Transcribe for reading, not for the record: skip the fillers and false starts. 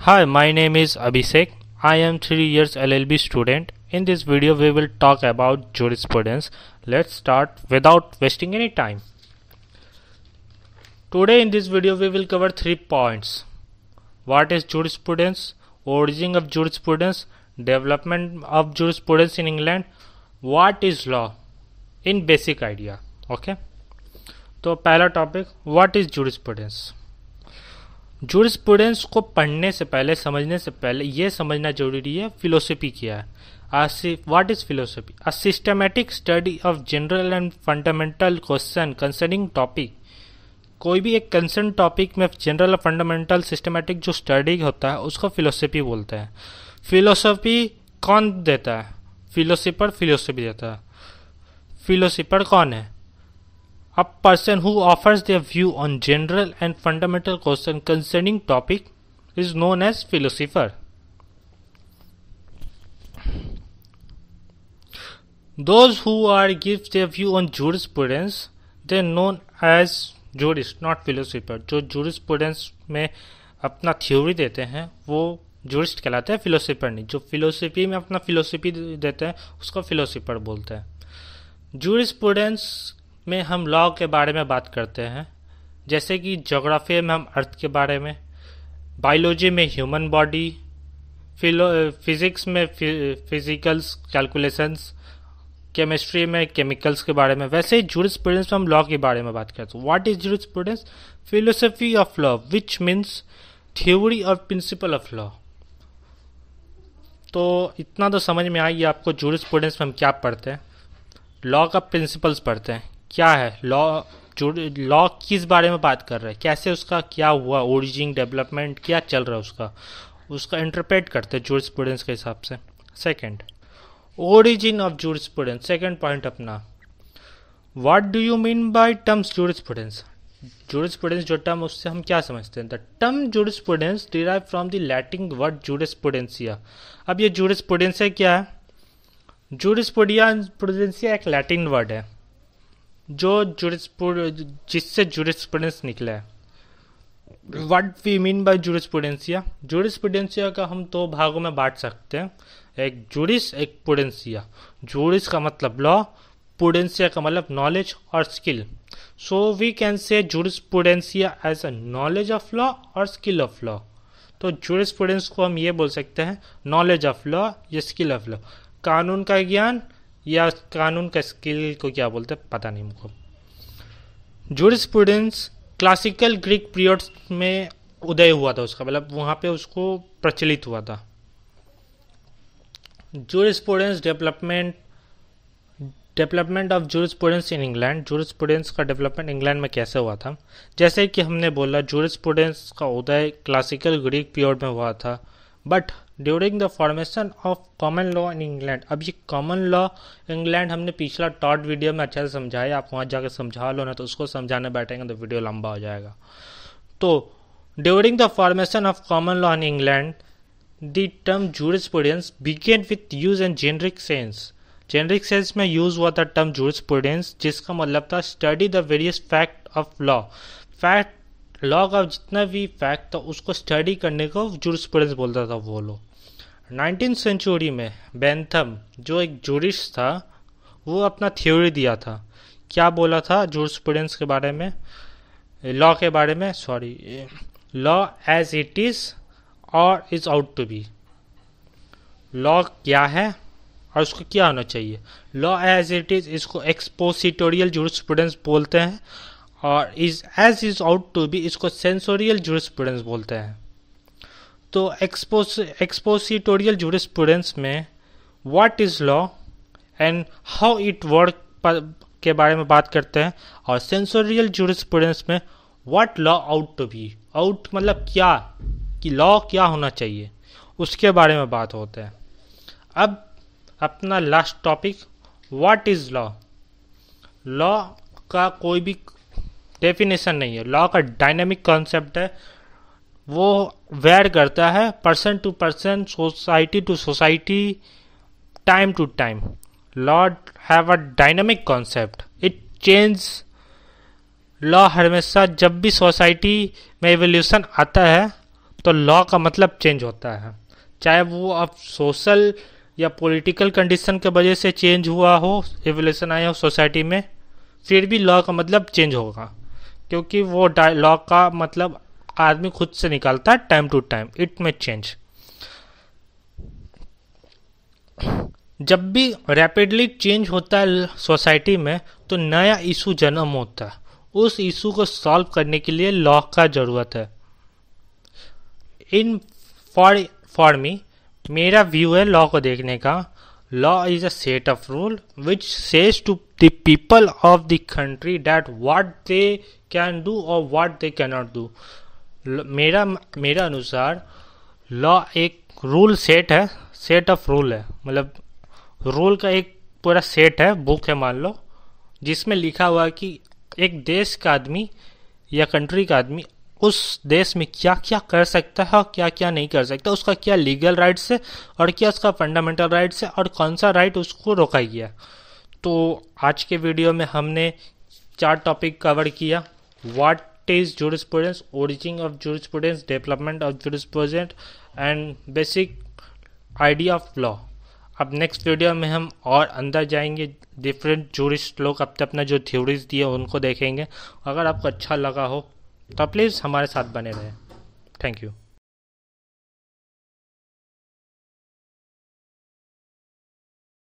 Hi, my name is Abhishek. I am 3 years LLB student. In this video we will talk about jurisprudence. Let's start without wasting any time. Today in this video we will cover 3 points. What is jurisprudence? Origin of jurisprudence, development of jurisprudence in England, what is law in basic idea. Okay, तो पहला topic what is jurisprudence. Jurisprudence को पढ़ने से पहले, समझने से पहले ये समझना जरूरी है फिलोसफी क्या है. What is philosophy? A systematic study of general and fundamental question concerning topic. कोई भी एक कंसर्न टॉपिक में जनरल और फंडामेंटल सिस्टमैटिक जो स्टडी होता है उसको फिलोसफी बोलते हैं. फिलोसफी कौन देता है? फिलोसफी देता है. फिलोसफर कौन है? A person who offers their view on general and fundamental questions concerning topic is known as philosopher. Those who give their view on jurisprudence, they are known as jurist, not philosopher. जो jurisprudence में अपना theory देते हैं वो jurist कहलाते हैं, philosopher नहीं. जो philosophy में अपना philosophy देते हैं उसको philosopher बोलते हैं. jurisprudence में हम लॉ के बारे में बात करते हैं, जैसे कि ज्योग्राफी में हम अर्थ के बारे में, बायोलॉजी में ह्यूमन बॉडी, फिजिक्स में फिजिकल्स कैलकुलेशंस, केमिस्ट्री में केमिकल्स के बारे में. वैसे ही जूरिस्प्रूडेंस में हम लॉ के बारे में बात करते हैं. What is jurisprudence? Philosophy of law which means theory और प्रिंसिपल ऑफ लॉ. तो इतना तो समझ में आई आपको जूरिस्प्रूडेंस में हम क्या पढ़ते हैं. लॉ का प्रिंसिपल्स पढ़ते हैं. क्या है लॉ? लॉ किस बारे में बात कर रहा है, कैसे उसका क्या हुआ, ओरिजिन, डेवलपमेंट क्या चल रहा है, उसका इंटरप्रेट करते हैं जूरिस्प्रूडेंस के हिसाब से. Second, origin of jurisprudence. Second point अपना, what do you mean by terms jurisprudence. Jurisprudence जो टर्म उससे हम क्या समझते हैं. The term jurisprudence derive from the Latin word jurisprudentia. अब ये जूरिस्प्रूडेंसिया क्या है? जूरिस्प्रूडेंसिया एक लैटिन वर्ड है जो जिससे जूरिस्प्रूडेंस निकला है. What we mean by jurisprudentia. Jurisprudentia का हम दो भागों में बांट सकते हैं, एक जूरिस, एक प्रूडेंसिया. जूरिस का मतलब लॉ, प्रूडेंसिया का मतलब नॉलेज और skill. So we can say jurisprudentia as a knowledge of law और स्किल ऑफ लॉ. तो जूरिस्प्रूडेंस को हम ये बोल सकते हैं नॉलेज ऑफ लॉ या स्किल ऑफ लॉ. कानून का ज्ञान या कानून का स्किल को क्या बोलते हैं पता नहीं मुझको. जूरिस्प्रूडेंस क्लासिकल ग्रीक पीरियड में उदय हुआ था उसका, मतलब वहाँ पे उसको प्रचलित हुआ था. Jurisprudence development of jurisprudence in England. Jurisprudence का डेवलपमेंट इंग्लैंड में कैसे हुआ था? जैसे कि हमने बोला जूरिस्प्रूडेंस का उदय क्लासिकल ग्रीक पीरियड में हुआ था, but during the formation of common law in England. अब ये कॉमन लॉ इंग्लैंड हमने पिछला टॉट वीडियो में अच्छे से समझाया, आप वहाँ जाकर समझा लो ना, तो उसको समझाने बैठेंगे तो वीडियो लंबा हो जाएगा. तो during the formation of common law in England the term jurisprudence began with use in generic sense. Generic sense में यूज हुआ था टर्म जूरिस्प्रूडेंस, जिसका मतलब था study the various fact of law. Fact, law का जितना भी फैक्ट था उसको स्टडी करने को जूरिस्प्रूडेंस बोलता था वो लोग. 19th सेंचुरी में बेंथम जो एक जूरिस्ट था वो अपना थ्योरी दिया था. क्या बोला था जूरिस्प्रूडेंस के बारे में, लॉ के बारे में, sorry, law as it is और is ought to be. Law क्या है और उसको क्या होना चाहिए. लॉ एज इट इज इसको एक्सपोजिटोरियल जूरिस्प्रूडेंस बोलते हैं, और as is ought to be इसको सेंसोरियल जूरिस्प्रूडेंस बोलते हैं. तो एक्सपोजिटोरियल जूरिस्प्रूडेंस में what is law and how it work के बारे में बात करते हैं, और सेंसोरियल जूरिस्प्रूडेंस में what law ought to be. Ought मतलब क्या, कि लॉ क्या होना चाहिए, उसके बारे में बात होते हैं. अब अपना last topic, what is law. Law का कोई भी डेफिनेशन नहीं है. लॉ का डायनामिक कॉन्सेप्ट है, वो वेयर करता है person to person, society to society, time to time. Law have a dynamic concept, it change. Law हमेशा जब भी सोसाइटी में एवोल्यूशन आता है तो लॉ का मतलब चेंज होता है, चाहे वो अब सोशल या पॉलिटिकल कंडीशन के वजह से चेंज हुआ हो, एवोल्यूशन आया हो सोसाइटी में, फिर भी लॉ का मतलब चेंज होगा, क्योंकि वो लॉ का मतलब आदमी खुद से निकालता है टाइम टू टाइम, इट में चेंज। जब भी रैपिडली चेंज होता है सोसाइटी में तो नया इशू जन्म होता है, उस इशू को सॉल्व करने के लिए लॉ का जरूरत है। इन फॉर मी, मेरा व्यू है लॉ को देखने का, law is a set of rule which says to the people of the country that what they can do और what they can not do. मेरा अनुसार लॉ एक रूल सेट है, सेट ऑफ रूल है, मतलब रूल का एक पूरा सेट है, बुक है मान लो, जिसमें लिखा हुआ है कि एक देश का आदमी या कंट्री का आदमी उस देश में क्या क्या कर सकता है और क्या क्या नहीं कर सकता, उसका क्या लीगल राइट्स है और क्या उसका फंडामेंटल राइट्स है और कौन सा राइट उसको रोका गया। तो आज के वीडियो में हमने 4 टॉपिक कवर किया। What is jurisprudence, origin of jurisprudence, development of jurisprudence and basic idea of law. अब नेक्स्ट वीडियो में हम और अंदर जाएंगे, डिफरेंट जूरिस्ट लोग अपने अपना जो थ्योरीज दिए उनको देखेंगे। अगर आपको अच्छा लगा हो तो प्लीज़ हमारे साथ बने रहें। Thank you.